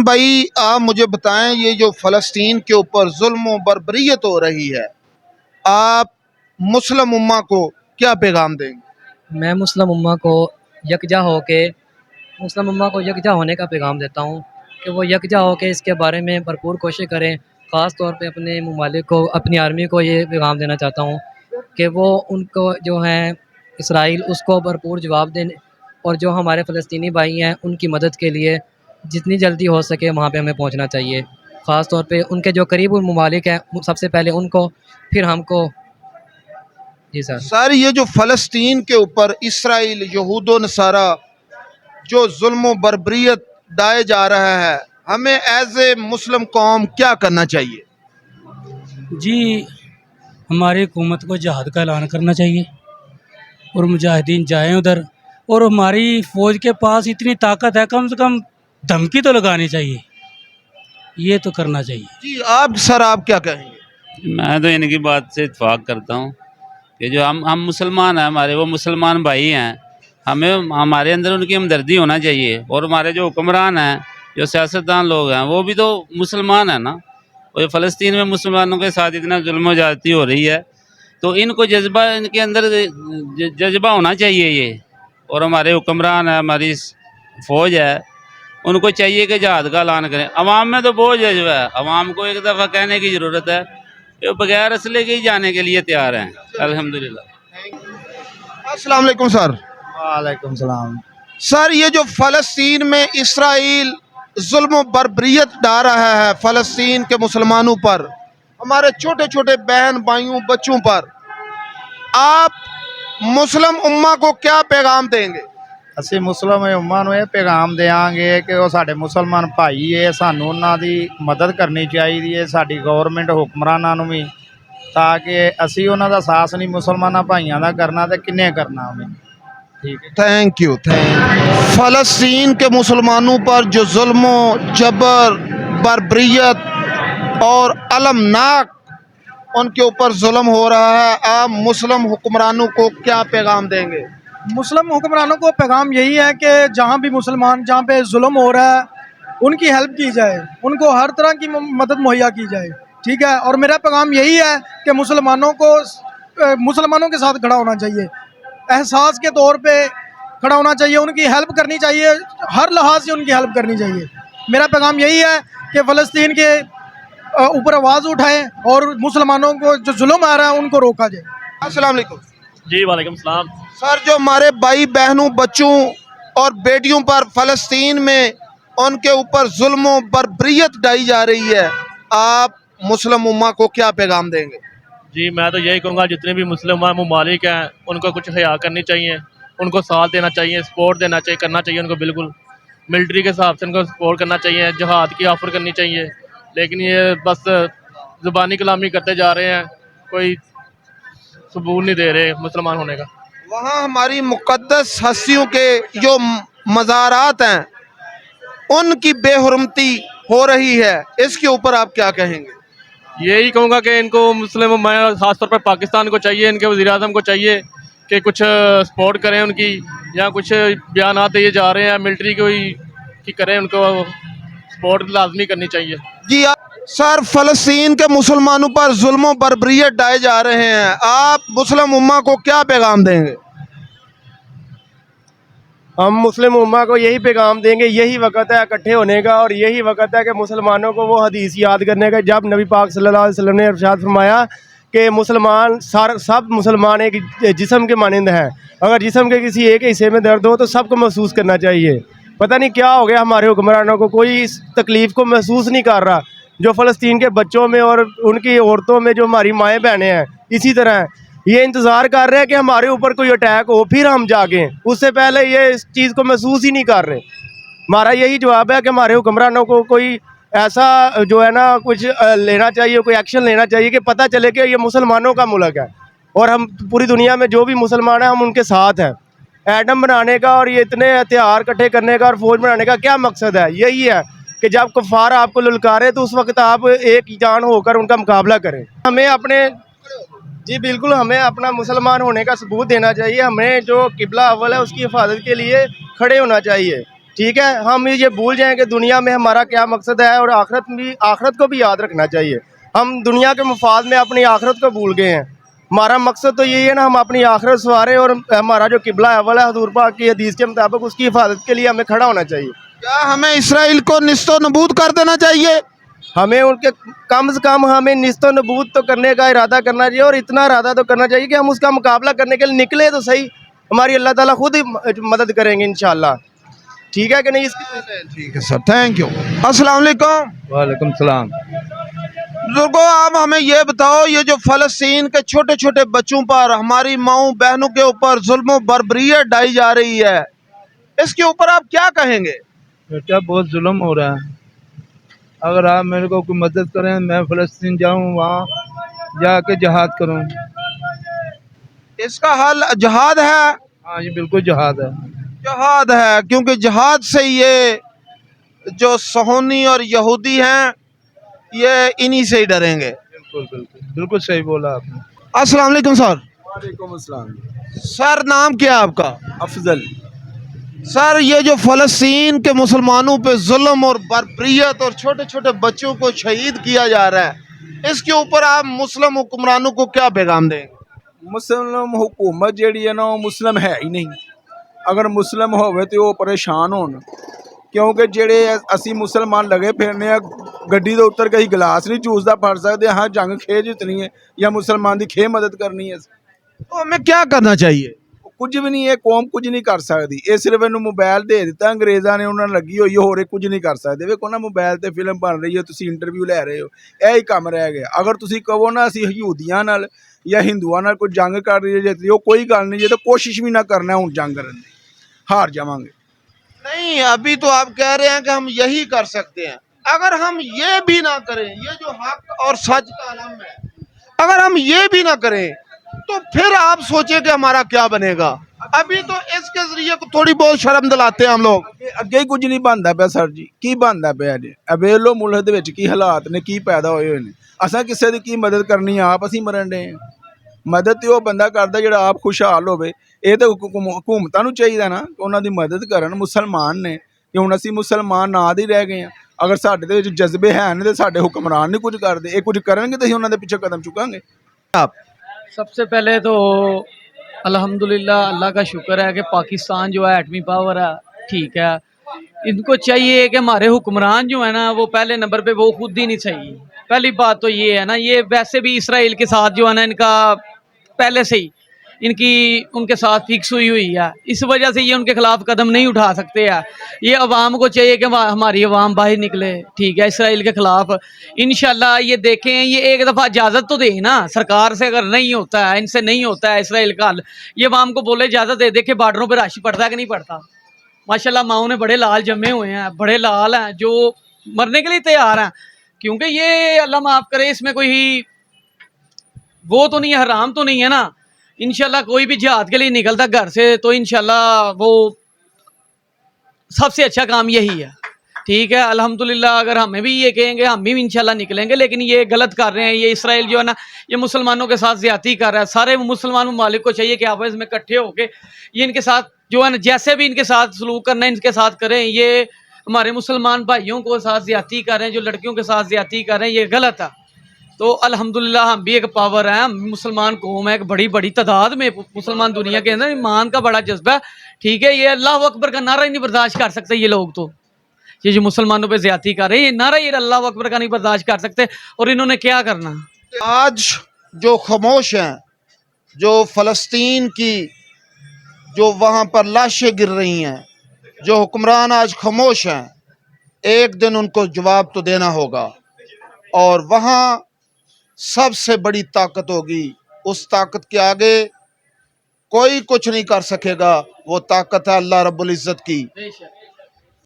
भाई आप मुझे बताएं, ये जो फ़लस्तीन के ऊपर जुल्म और बर्बरियत हो रही है, आप मुस्लिम उम्मा को क्या पैगाम देंगे? मैं मुस्लिम उम्मा को यकजा होके मुस्लिम उम्मा को यकजा होने का पैगाम देता हूँ कि वो यकजा होके इसके बारे में भरपूर कोशिश करें। ख़ास तौर पे अपने ममालिक को, अपनी आर्मी को ये पैगाम देना चाहता हूँ कि वो उनको जो है इसराइल उसको भरपूर जवाब दें, और जो हमारे फ़लस्तीनी भाई हैं उनकी मदद के लिए जितनी जल्दी हो सके वहाँ पे हमें पहुँचना चाहिए। ख़ास तौर पे उनके जो करीब ममालिक हैं सबसे पहले उनको, फिर हमको। जी सर। सर, ये जो फ़लस्तीन के ऊपर इसराइल यहूद नसारा जो जुल्म और बर्बरियत डाए जा रहा है, हमें एज ए मुस्लिम कौम क्या करना चाहिए? जी, हमारी हुकूमत को जहाद का ऐलान करना चाहिए और मुजाहिदीन जाएं उधर। और हमारी फ़ौज के पास इतनी ताकत है, कम से कम धमकी तो लगानी चाहिए, ये तो करना चाहिए। जी आप सर, आप क्या कहेंगे? मैं तो इनकी बात से इत्फाक करता हूँ कि जो हम मुसलमान हैं, हमारे वो मुसलमान भाई हैं, हमें हमारे अंदर उनकी हमदर्दी होना चाहिए। और हमारे जो हुक्मरान हैं, जो सियासतदान लोग हैं, वो भी तो मुसलमान हैं ना। और फ़लस्तीन में मुसलमानों के साथ इतना जुल्म ज़्यादती हो रही है, तो इनको जज्बा, इनके अंदर जज्बा होना चाहिए ये। और हमारे हुक्मरान है, हमारी फ़ौज है, उनको चाहिए कि जहाद का ऐलान करें। अवाम में तो बहुत जज्बा है, अवाम को एक दफ़ा कहने की ज़रूरत है, ये बगैर असले के ही जाने के लिए तैयार हैं। अल्हम्दुलिल्लाह। अस्सलाम वालेकुम सर। वालेकुम सलाम। सर, ये जो फ़लस्तीन में इसराइल जुल्म और बर्बरियत डाल रहा है फ़लस्तीन के मुसलमानों पर, हमारे छोटे छोटे बहन भाइयों बच्चों पर, आप मुस्लिम उम्मा को क्या पैगाम देंगे? ਅਸੀਂ ਮੁਸਲਮਾਨ ਉਮਾ ਨੂੰ ਇਹ ਪੈਗਾਮ ਦੇਵਾਂਗੇ ਕਿ ਉਹ ਸਾਡੇ ਮੁਸਲਮਾਨ ਭਾਈ ਹੈ, ਸਾਨੂੰ ਉਹਨਾਂ ਦੀ ਮਦਦ ਕਰਨੀ ਚਾਹੀਦੀ ਹੈ, ਸਾਡੀ ਗਵਰਨਮੈਂਟ ਹੁਕਮਰਾਨਾਂ ਨੂੰ ਵੀ, ਤਾਂ ਕਿ ਅਸੀਂ ਉਹਨਾਂ ਦਾ ਸਾਥ ਨਹੀਂ ਮੁਸਲਮਾਨਾਂ ਭਾਈਆਂ ਦਾ करना तो किन्ने करना हमें। ठीक है, थैंक यू। फ़लस्तीन के मुसलमानों पर जो जुल्म जबर बर्बरियत और अलमनाक उनके ऊपर जुल्म हो रहा है, आप मुस्लिम हुक्मरानों को क्या पैगाम देंगे? मुस्लिम हुक्मरानों को पैगाम यही है कि जहाँ भी मुसलमान, जहाँ पे जुल्म हो रहा है, उनकी हेल्प की जाए, उनको हर तरह की मदद मुहैया की जाए। ठीक है, और मेरा पैगाम यही है कि मुसलमानों को मुसलमानों के साथ खड़ा होना चाहिए, एहसास के तौर पे खड़ा होना चाहिए, उनकी हेल्प करनी चाहिए, हर लिहाज से उनकी हेल्प करनी चाहिए। मेरा पैगाम यही है कि फ़लस्तीन के ऊपर आवाज़ उठाएं और मुसलमानों को जो जुल्म आ रहा है उनको रोका जाए। अस्सलाम वालेकुम। जी वालेकुम सलाम। सर, जो हमारे भाई बहनों बच्चों और बेटियों पर फ़लस्तीन में उनके ऊपर जुल्म बर्बरियत डाई जा रही है, आप मुस्लिम उम्मा को क्या पैगाम देंगे? जी मैं तो यही कहूँगा, जितने भी मुस्लिम ममालिक हैं उनको कुछ हया करनी चाहिए, उनको साथ देना चाहिए, सपोर्ट देना चाहिए, करना चाहिए उनको, बिल्कुल मिलिट्री के हिसाब से उनको सपोर्ट करना चाहिए, जहाद की ऑफ़र करनी चाहिए। लेकिन ये बस ज़ुबानी कलामी करते जा रहे हैं, कोई सबूत नहीं दे रहे मुसलमान होने का। वहाँ हमारी मुक़द्दस हस्तियों के जो मज़ारात हैं उनकी बेहुरमती हो रही है, इसके ऊपर आप क्या कहेंगे? यही कहूँगा कि इनको मुस्लिम, मैं ख़ास तौर पर पाकिस्तान को चाहिए, इनके वज़ीर-ए-आज़म को चाहिए कि कुछ सपोर्ट करें उनकी, या कुछ बयान दिए जा रहे हैं मिलिट्री को ही कि करें, उनको सपोर्ट लाजमी करनी चाहिए। जी सर, फ़लस्तीन के मुसलमानों पर जुल्म बर्बरियत डाए जा रहे हैं, आप मुस्लिम उम्मा को क्या पैगाम देंगे? हम मुस्लिम उम्मा को यही पैगाम देंगे, यही वक्त है इकट्ठे होने का, और यही वक्त है कि मुसलमानों को वो हदीस याद करने का, जब नबी पाक सल्लल्लाहु अलैहि वसल्लम ने इरशाद फरमाया कि मुसलमान सब मुसलमान एक जिस्म के मानंद हैं, अगर जिस्म के किसी एक हिस्से में दर्द हो तो सबको महसूस करना चाहिए। पता नहीं क्या हो गया हमारे हुक्मरानों को, कोई इस तकलीफ़ को महसूस नहीं कर रहा। जो फ़लस्तीन के बच्चों में और उनकी औरतों में जो हमारी माएँ बहनें हैं, इसी तरह ये इंतज़ार कर रहे हैं कि हमारे ऊपर कोई अटैक हो फिर हम जागें, उससे पहले ये इस चीज़ को महसूस ही नहीं कर रहे। हमारा यही जवाब है कि हमारे हुक्मरानों को कोई ऐसा जो है ना कुछ लेना चाहिए, कोई एक्शन लेना चाहिए कि पता चले कि ये मुसलमानों का मुल्क है और हम पूरी दुनिया में जो भी मुसलमान हैं हम उनके साथ हैं। एटम बनाने का और ये इतने हथियार इकट्ठे करने का और फौज बनाने का क्या मकसद है? यही है कि जब कुफार आपको ललकारे तो उस वक्त आप एक जान होकर उनका मुकाबला करें। हमें अपने, जी बिल्कुल, हमें अपना मुसलमान होने का सबूत देना चाहिए, हमें जो किबला अव्वल है उसकी हिफाजत के लिए खड़े होना चाहिए। ठीक है, हम ये भूल जाएं कि दुनिया में हमारा क्या मकसद है, और आखिरत को भी याद रखना चाहिए। हम दुनिया के मफाद में अपनी आखिरत को भूल गए हैं। हमारा मकसद तो यही है ना, हम अपनी आखिरत संवारें, और हमारा जो किबला अव्वल है हुजूर पाक की हदीस के मुताबिक उसकी हिफाजत के लिए हमें खड़ा होना चाहिए। क्या हमें इसराइल को निस्तो नबूद कर देना चाहिए? हमें उनके कम से कम हमें निस्तो नबूद तो करने का इरादा करना चाहिए, और इतना इरादा तो करना चाहिए कि हम उसका मुकाबला करने के लिए निकले तो सही। हमारी अल्लाह ताला खुद ही मदद करेंगे इंशाअल्लाह। ठीक है कि नहीं? ठीक है सर, थैंक यू। अस्सलाम वालेकुम। वालेकुम सलाम। बुजुर्गों, आप हमें ये बताओ, ये जो फ़लस्तीन के छोटे छोटे बच्चों पर, हमारी माओ बहनों के ऊपर जुल्म बर्बरियत ढाई जा रही है, इसके ऊपर आप क्या कहेंगे? बेटा बहुत जुल्म हो रहा है। अगर आप मेरे को कोई मदद करें, मैं फ़लस्तीन जाऊं, वहाँ जाके जहाद करूं। इसका हल जहाद है। हाँ, ये बिल्कुल जहाद है। जहाद है, क्योंकि जहाद से ये जो सोहनी और यहूदी हैं, ये इन्हीं से ही डरेंगे। बिल्कुल बिल्कुल बिल्कुल सही बोला आपने। अस्सलाम वालेकुम सर। वालेकुम अस्सलाम। सर, नाम क्या है आपका? अफजल। सर, ये जो फ़लस्तीन के मुसलमानों पे जुल्म और बर्बरियत और छोटे छोटे बच्चों को शहीद किया जा रहा है, इसके ऊपर आप मुस्लिम हुक्मरानों को क्या पैगाम देंगे? मुस्लिम हुकूमत जिहड़ी है ना, वो मुस्लिम है ही नहीं। अगर मुस्लिम होवे तो वो परेशान होन, क्योंकि जेड़े असी मुसलमान लगे फिरने गड्डी दे उत्तर कहीं गिलास नहीं चूसदा फड़ सकते। हाँ, जंग खे जितनी है या मुसलमान की खे मदद करनी है, तो हमें क्या करना चाहिए? कुछ भी नहीं है। कौम कुछ नहीं कर सकती। ये सिर्फ इन्हू मोबाइल दे दिता अंग्रेज़ों ने, उन्होंने लगी हुई होर कुछ नहीं कर सकते। वेखो ना, मोबाइल ते फिल्म बन रही है, तुसी इंटरव्यू लै रहे हो, यही काम रह गया। अगर तुसी कहो ना असी यहूदियां नाल या हिंदुआं नाल कोई जंग कर रही है, जो कोई गल नहीं, जो तो कोशिश भी ना करना हुण जंग करने दी, हार जावांगे। नहीं, अभी तो आप कह रहे हैं कि हम यही कर सकते हैं। अगर हम ये भी ना करें, ये जो हक और सच का आलम है, अगर हम ये भी ना करें, तो फिर आप सोचे कि हमारा क्या बनेगा। अभी तो इसके जरिए थोड़ी बहुत शर्म दिलाते हैं हम लोग। अगे ही कुछ नहीं बनता पाया सर जी। की बनता पाया जी? अवेलो मुल्क दे विच की हालात ने, की पैदा होए हुए ने। असां किसी की मदद करनी, आप असीं मरन डे। मदद तो वो बंदा करता जिहड़ा आप खुशहाल होवे। ये तो हुकूमतां नूं चाहिए ना कि उन्हां दी मदद करन। मुसलमान ने कि हुण असीं मुसलमान ना दे रह गए हैं। अगर साडे दे विच जज्बे है नहीं तो साडे हुक्मरान नहीं कुछ करते। ये कुछ करनगे तो असीं उन्हां दे पिछे कदम चुकांगे। आप सबसे पहले तो अल्हम्दुलिल्लाह, अल्लाह का शुक्र है कि पाकिस्तान जो है एटमी पावर है, ठीक है। इनको चाहिए कि हमारे हुक्मरान जो है ना, वो पहले नंबर पे वो खुद ही नहीं सही। पहली बात तो ये है ना, ये वैसे भी इसराइल के साथ जो है ना, इनका पहले से ही इनकी उनके साथ फिक्स हुई है। इस वजह से ये उनके खिलाफ कदम नहीं उठा सकते हैं। ये अवाम को चाहिए कि हमारी अवाम बाहर निकले, ठीक है, इसराइल के खिलाफ। इंशाल्लाह ये देखें, ये एक दफ़ा इजाज़त तो दे ना सरकार से। अगर नहीं होता है, इनसे नहीं होता है इसराइल का हल, ये अवाम को बोले इजाज़त दे दे के बॉर्डरों पर रश पड़ता है कि नहीं पड़ता। माशाल्लाह माओ ने बड़े लाल जमे हुए हैं, बड़े लाल हैं, जो मरने के लिए तैयार हैं। क्योंकि ये अल्लाह माफ़ करे, इसमें कोई वो तो नहीं है, हराम तो नहीं है ना। इंशाल्लाह कोई भी जिहाद के लिए निकलता घर से तो इंशाल्लाह वो सबसे अच्छा काम यही है, ठीक है। अल्हम्दुलिल्लाह, अगर हमें भी ये कहेंगे, हम भी इंशाल्लाह निकलेंगे। लेकिन ये गलत कर रहे हैं, ये इसराइल जो है ना, ये मुसलमानों के साथ ज़्यादती कर रहा है। सारे मुसलमान ममालिक को चाहिए कि आपस में इकट्ठे होकर ये इनके साथ जो है ना, जैसे भी इनके साथ सलूक करना है इनके साथ करें। ये हमारे मुसलमान भाइयों को साथ ज़्यादती कर रहे हैं, जो लड़कियों के साथ ज़्यादती कर रहे हैं, ये गलत है। तो अल्हम्दुलिल्लाह हम भी एक पावर है, मुसलमान कौम है, एक बड़ी बड़ी तादाद में मुसलमान दुनिया के अंदर, ईमान का बड़ा जज्बा है, ठीक है। ये अल्लाह अकबर का नारा ही नहीं बर्दाश्त कर सकते ये लोग। तो ये जो मुसलमानों पे ज्यादती कर रहे हैं, ये नारा ये अल्लाह अकबर का नहीं बर्दाश्त कर सकते। और इन्होंने क्या करना? आज जो खामोश हैं, जो फ़लस्तीन की जो वहाँ पर लाशें गिर रही हैं, जो हुक्मरान आज खामोश हैं, एक दिन उनको जवाब तो देना होगा। और वहाँ सबसे बड़ी ताकत होगी, उस ताकत के आगे कोई कुछ नहीं कर सकेगा। वो ताकत है अल्लाह रब्बुल इज़्ज़त की।